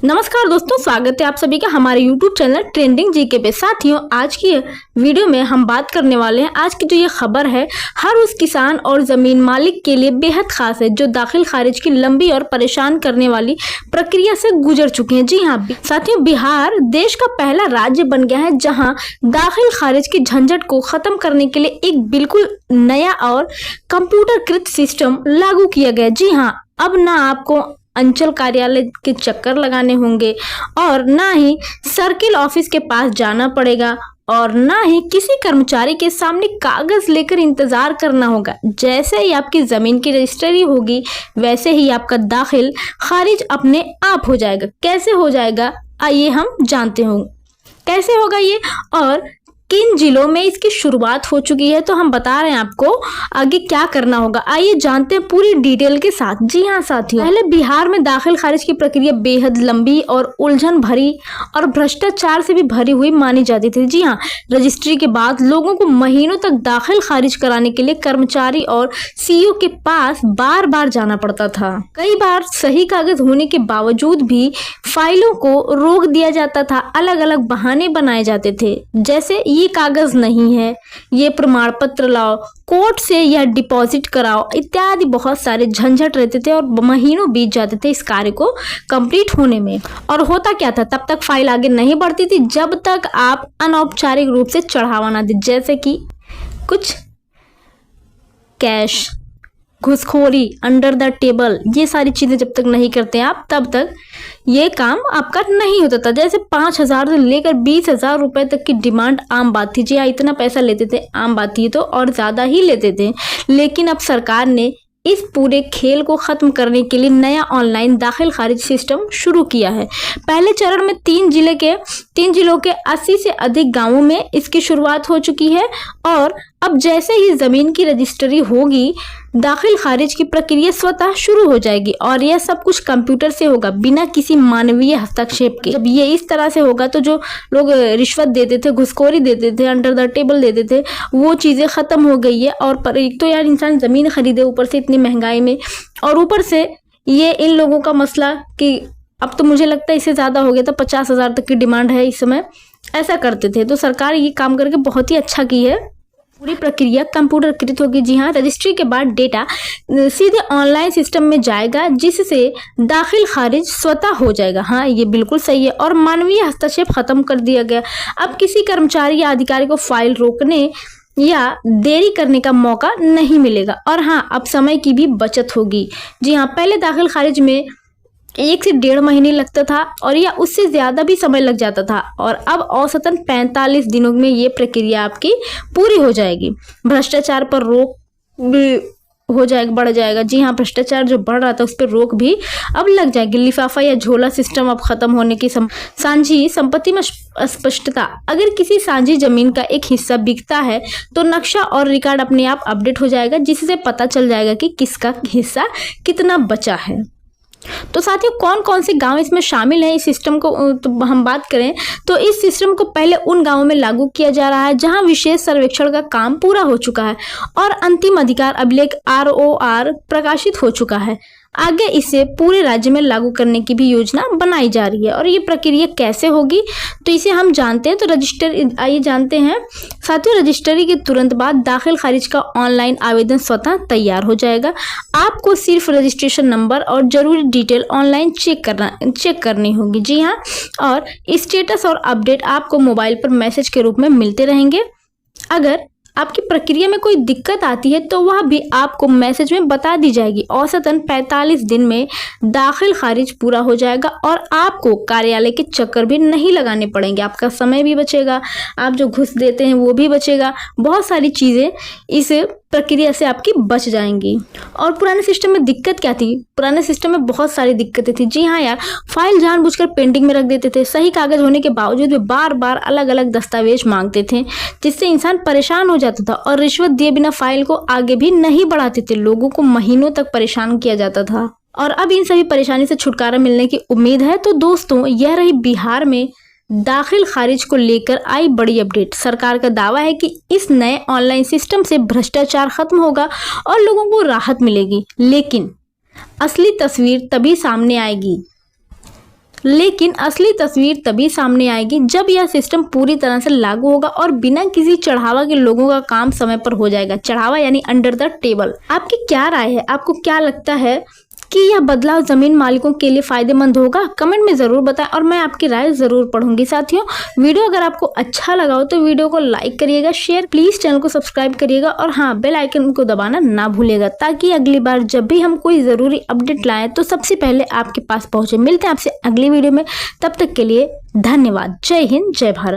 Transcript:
नमस्कार दोस्तों, स्वागत है आप सभी का हमारे YouTube चैनल ट्रेंडिंग जीके पे। साथियों, आज की वीडियो में हम बात करने वाले हैं। आज की जो ये खबर है हर उस किसान और जमीन मालिक के लिए बेहद खास है जो दाखिल खारिज की लंबी और परेशान करने वाली प्रक्रिया से गुजर चुके हैं। जी हाँ साथियों, बिहार देश का पहला राज्य बन गया है जहाँ दाखिल खारिज की झंझट को खत्म करने के लिए एक बिल्कुल नया और कंप्यूटरकृत सिस्टम लागू किया गया। जी हाँ, अब ना आपको अंचल कार्यालय के चक्कर लगाने होंगे और ना ही सर्किल ऑफिस के पास जाना पड़ेगा और ना ही किसी कर्मचारी के सामने कागज लेकर इंतजार करना होगा। जैसे ही आपकी जमीन की रजिस्ट्री होगी वैसे ही आपका दाखिल खारिज अपने आप हो जाएगा। कैसे हो जाएगा आइए हम जानते हो कैसे होगा ये और किन जिलों में इसकी शुरुआत हो चुकी है। तो हम बता रहे हैं आपको आगे क्या करना होगा। आइए जानते हैं पूरी डिटेल के साथ। जी हाँ साथियों, पहले बिहार में दाखिल खारिज की प्रक्रिया बेहद लंबी और उलझन भरी और भ्रष्टाचार से भी भरी हुई मानी जाती थी। जी हाँ, रजिस्ट्री के बाद लोगों को महीनों तक दाखिल खारिज कराने के लिए कर्मचारी और सीईओ के पास बार बार जाना पड़ता था। कई बार सही कागज होने के बावजूद भी फाइलों को रोक दिया जाता था। अलग अलग बहाने बनाए जाते थे, जैसे ये कागज नहीं है, ये प्रमाण पत्र लाओ, कोर्ट से यह डिपॉजिट कराओ इत्यादि। बहुत सारे झंझट रहते थे और महीनों बीत जाते थे इस कार्य को कंप्लीट होने में। और होता क्या था, तब तक फाइल आगे नहीं बढ़ती थी जब तक आप अनौपचारिक रूप से चढ़ावा ना दें, जैसे कि कुछ कैश, घुसखोरी, अंडर द टेबल, ये सारी चीजें जब तक नहीं करते आप तब तक ये काम आपका नहीं होता था। जैसे 5,000 से लेकर 20,000 रुपए तक की डिमांड आम बात थी। जी हाँ, इतना पैसा लेते थे, आम बात थी तो और ज्यादा ही लेते थे। लेकिन अब सरकार ने इस पूरे खेल को खत्म करने के लिए नया ऑनलाइन दाखिल खारिज सिस्टम शुरू किया है। पहले चरण में 3 जिलों के 80 से अधिक गांवों में इसकी शुरुआत हो चुकी है और अब जैसे ही जमीन की रजिस्ट्री होगी दाखिल खारिज की प्रक्रिया स्वतः शुरू हो जाएगी और यह सब कुछ कंप्यूटर से होगा बिना किसी मानवीय हस्तक्षेप के। जब ये इस तरह से होगा तो जो लोग रिश्वत देते थे, घुसखोरी देते थे, अंडर द टेबल देते थे, वो चीजें खत्म हो गई है। और पर एक तो यार इंसान जमीन खरीदे ऊपर से इतनी महंगाई में, और ऊपर से ये इन लोगों का मसला कि अब तो मुझे लगता है इससे ज्यादा हो गया था, 50,000 तक की डिमांड है इस समय, ऐसा करते थे। तो सरकार ये काम करके बहुत ही अच्छा की है। पूरी प्रक्रिया कंप्यूटरकृत होगी। जी हाँ, रजिस्ट्री के बाद डेटा सीधे ऑनलाइन सिस्टम में जाएगा जिससे दाखिल खारिज स्वतः हो जाएगा। हाँ, ये बिल्कुल सही है और मानवीय हस्तक्षेप खत्म कर दिया गया। अब किसी कर्मचारी या अधिकारी को फाइल रोकने या देरी करने का मौका नहीं मिलेगा। और हाँ, अब समय की भी बचत होगी। जी हाँ, पहले दाखिल खारिज में 1 से 1.5 महीने लगता था और या उससे ज्यादा भी समय लग जाता था और अब औसतन 45 दिनों में ये प्रक्रिया आपकी पूरी हो जाएगी। भ्रष्टाचार पर रोक भी हो जाएगा, बढ़ जाएगा। जी हाँ, भ्रष्टाचार जो बढ़ रहा था उस पर रोक भी अब लग जाएगी। लिफाफा या झोला सिस्टम अब खत्म होने की साझी संपत्ति में स्पष्टता। अगर किसी साझी जमीन का एक हिस्सा बिकता है तो नक्शा और रिकॉर्ड अपने आप अपडेट हो जाएगा जिससे पता चल जाएगा कि किसका हिस्सा कितना बचा है। तो साथियों, कौन कौन से गांव इसमें शामिल हैं इस सिस्टम को तो हम बात करें तो इस सिस्टम को पहले उन गांवों में लागू किया जा रहा है जहां विशेष सर्वेक्षण का काम पूरा हो चुका है और अंतिम अधिकार अभिलेख ROR प्रकाशित हो चुका है। आगे इसे पूरे राज्य में लागू करने की भी योजना बनाई जा रही है। और ये प्रक्रिया कैसे होगी तो इसे हम जानते हैं। तो रजिस्टर आइए जानते हैं साथियों। रजिस्ट्री के तुरंत बाद दाखिल खारिज का ऑनलाइन आवेदन स्वतः तैयार हो जाएगा। आपको सिर्फ रजिस्ट्रेशन नंबर और जरूरी डिटेल ऑनलाइन चेक करनी होगी। जी हाँ, और स्टेटस और अपडेट आपको मोबाइल पर मैसेज के रूप में मिलते रहेंगे। अगर आपकी प्रक्रिया में कोई दिक्कत आती है तो वह भी आपको मैसेज में बता दी जाएगी। औसतन 45 दिन में दाखिल खारिज पूरा हो जाएगा और आपको कार्यालय के चक्कर भी नहीं लगाने पड़ेंगे। आपका समय भी बचेगा, आप जो घुस देते हैं वो भी बचेगा। बहुत सारी चीजें इस प्रक्रिया से आपकी बच जाएंगी। और पुराने सिस्टम में दिक्कत क्या थी? पुराने सिस्टम में बहुत सारी दिक्कतें थी। जी हाँ यार, फाइल जानबूझकर पेंडिंग में रख देते थे। सही कागज होने के बावजूद भी बार बार अलग अलग दस्तावेज मांगते थे जिससे इंसान परेशान हो जाता था और रिश्वत दिए बिना फाइल को आगे भी नहीं बढ़ाते थे। लोगों को महीनों तक परेशान किया जाता था और अब इन सभी परेशानी से छुटकारा मिलने की उम्मीद है। तो दोस्तों, यह रही बिहार में दाखिल खारिज को लेकर आई बड़ी अपडेट। सरकार का दावा है कि इस नए ऑनलाइन सिस्टम से भ्रष्टाचार खत्म होगा और लोगों को राहत मिलेगी। लेकिन असली तस्वीर तभी सामने आएगी लेकिन असली तस्वीर तभी सामने आएगी जब यह सिस्टम पूरी तरह से लागू होगा और बिना किसी चढ़ावा के लोगों का काम समय पर हो जाएगा। चढ़ावा यानी अंडर द टेबल। आपकी क्या राय है? आपको क्या लगता है कि यह बदलाव जमीन मालिकों के लिए फायदेमंद होगा? कमेंट में जरूर बताएं और मैं आपकी राय जरूर पढ़ूंगी। साथियों, वीडियो अगर आपको अच्छा लगा हो तो वीडियो को लाइक करिएगा, शेयर, प्लीज चैनल को सब्सक्राइब करिएगा और हाँ, बेल आइकन को दबाना ना भूलिएगा ताकि अगली बार जब भी हम कोई जरूरी अपडेट लाएं तो सबसे पहले आपके पास पहुंचे। मिलते हैं आपसे अगली वीडियो में, तब तक के लिए धन्यवाद। जय हिंद, जय भारत।